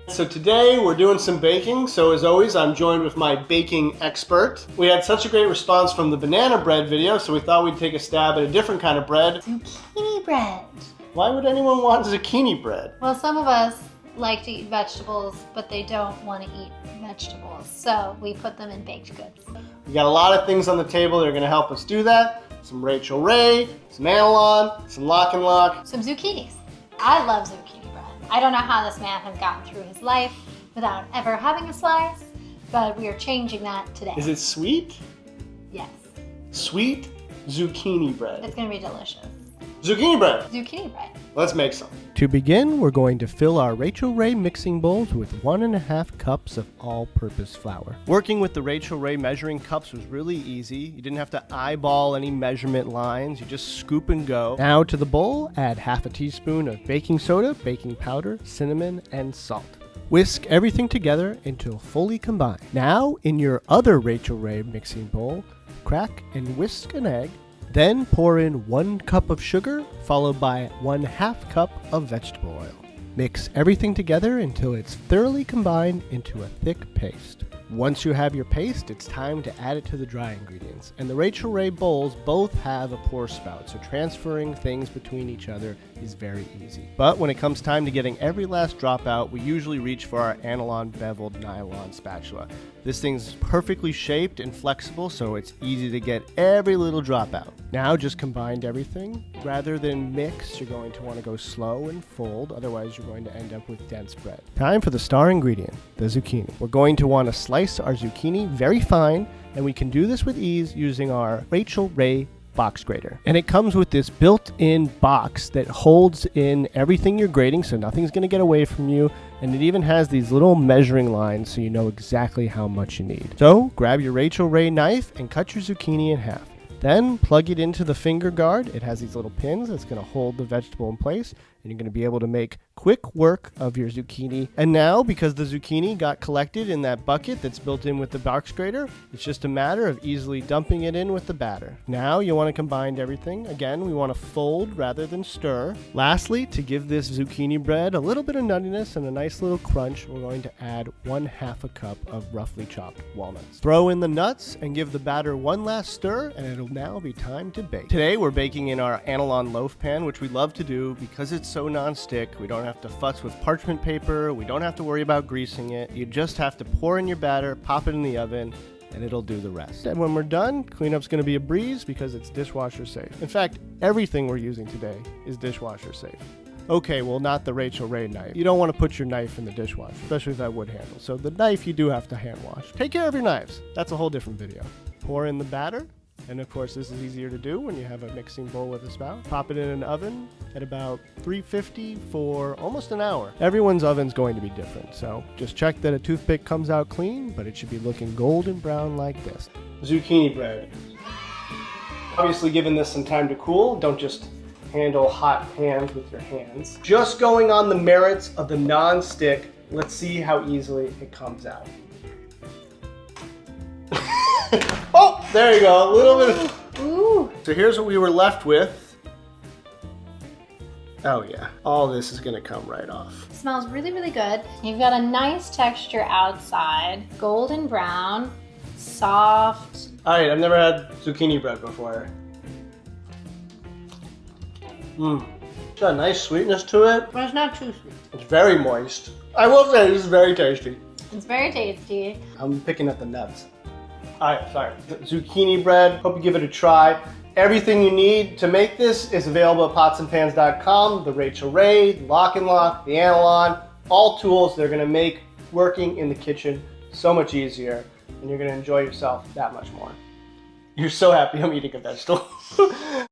So today we're doing some baking. So as always, I'm joined with my baking expert. We had such a great response from the banana bread video, so we thought we'd take a stab at a different kind of bread. Zucchini bread. Why would anyone want zucchini bread? Well, some of us like to eat vegetables, but they don't want to eat vegetables. So we put them in baked goods. We got a lot of things on the table that are gonna help us do that. Some Rachel Ray, some Analon, some Lock and Lock. Some zucchinis. I love zucchini bread. I don't know how this man has gotten through his life without ever having a slice, but we are changing that today. Is it sweet? Yes. Sweet zucchini bread. It's gonna be delicious. Zucchini bread. Zucchini bread. Let's make some. To begin, we're going to fill our Rachel Ray mixing bowls with 1.5 cups of all-purpose flour. Working with the Rachel Ray measuring cups was really easy. You didn't have to eyeball any measurement lines. You just scoop and go. Now to the bowl, add half a teaspoon of baking soda, baking powder, cinnamon, and salt. Whisk everything together until fully combined. Now, in your other Rachel Ray mixing bowl, crack and whisk an egg. Then pour in 1 cup of sugar, followed by 1/2 cup of vegetable oil. Mix everything together until it's thoroughly combined into a thick paste. Once you have your paste, it's time to add it to the dry ingredients. And the Rachel Ray bowls both have a pour spout, so transferring things between each other is very easy. But when it comes time to getting every last drop out, we usually reach for our Analon beveled nylon spatula. This thing's perfectly shaped and flexible, so it's easy to get every little drop out. Now just combine everything. Rather than mix, you're going to want to go slow and fold, otherwise you're going to end up with dense bread. Time for the star ingredient, the zucchini. We're going to want to slice our zucchini very fine, and we can do this with ease using our Rachel Ray box grater. And it comes with this built-in box that holds in everything you're grating, so nothing's going to get away from you. And it even has these little measuring lines so you know exactly how much you need. So grab your Rachel Ray knife and cut your zucchini in half. Then plug it into the finger guard. It has these little pins that's going to hold the vegetable in place, and you're going to be able to make quick work of your zucchini. And now, because the zucchini got collected in that bucket that's built in with the box grater, it's just a matter of easily dumping it in with the batter. Now you want to combine everything. Again, we want to fold rather than stir. Lastly, to give this zucchini bread a little bit of nuttiness and a nice little crunch, we're going to add 1/2 cup of roughly chopped walnuts. Throw in the nuts and give the batter one last stir, and it'll now be time to bake. Today we're baking in our Analon loaf pan, which we love to do because it's so non-stick. We don't have to futz with parchment paper. We don't have to worry about greasing it. You just have to pour in your batter, pop it in the oven, and it'll do the rest. And when we're done, cleanup's going to be a breeze because it's dishwasher safe. In fact, everything we're using today is dishwasher safe. Okay, well, not the Rachel Ray knife. You don't want to put your knife in the dishwasher, especially with that wood handle. So the knife you do have to hand wash. Take care of your knives. That's a whole different video. Pour in the batter. And of course, this is easier to do when you have a mixing bowl with a spout. Pop it in an oven at about 350 for almost an hour. Everyone's oven's going to be different, so just check that a toothpick comes out clean, but it should be looking golden brown like this. Zucchini bread. Obviously, giving this some time to cool. Don't just handle hot pans with your hands. Just going on the merits of the non-stick, let's see how easily it comes out. Oh, there you go, a little bit of... Ooh. So here's what we were left with. Oh yeah, all this is gonna come right off. It smells really, really good. You've got a nice texture outside, golden brown, soft. All right, I've never had zucchini bread before. It's got a nice sweetness to it. But it's not too sweet. It's very moist. I will say this is very tasty. It's very tasty. I'm picking at the nuts. Alright, sorry. Zucchini bread. Hope you give it a try. Everything you need to make this is available at potsandpans.com. The Rachel Ray, the Lock and Lock, the Analon, all tools that are going to make working in the kitchen so much easier, and you're going to enjoy yourself that much more. You're so happy I'm eating a vegetable.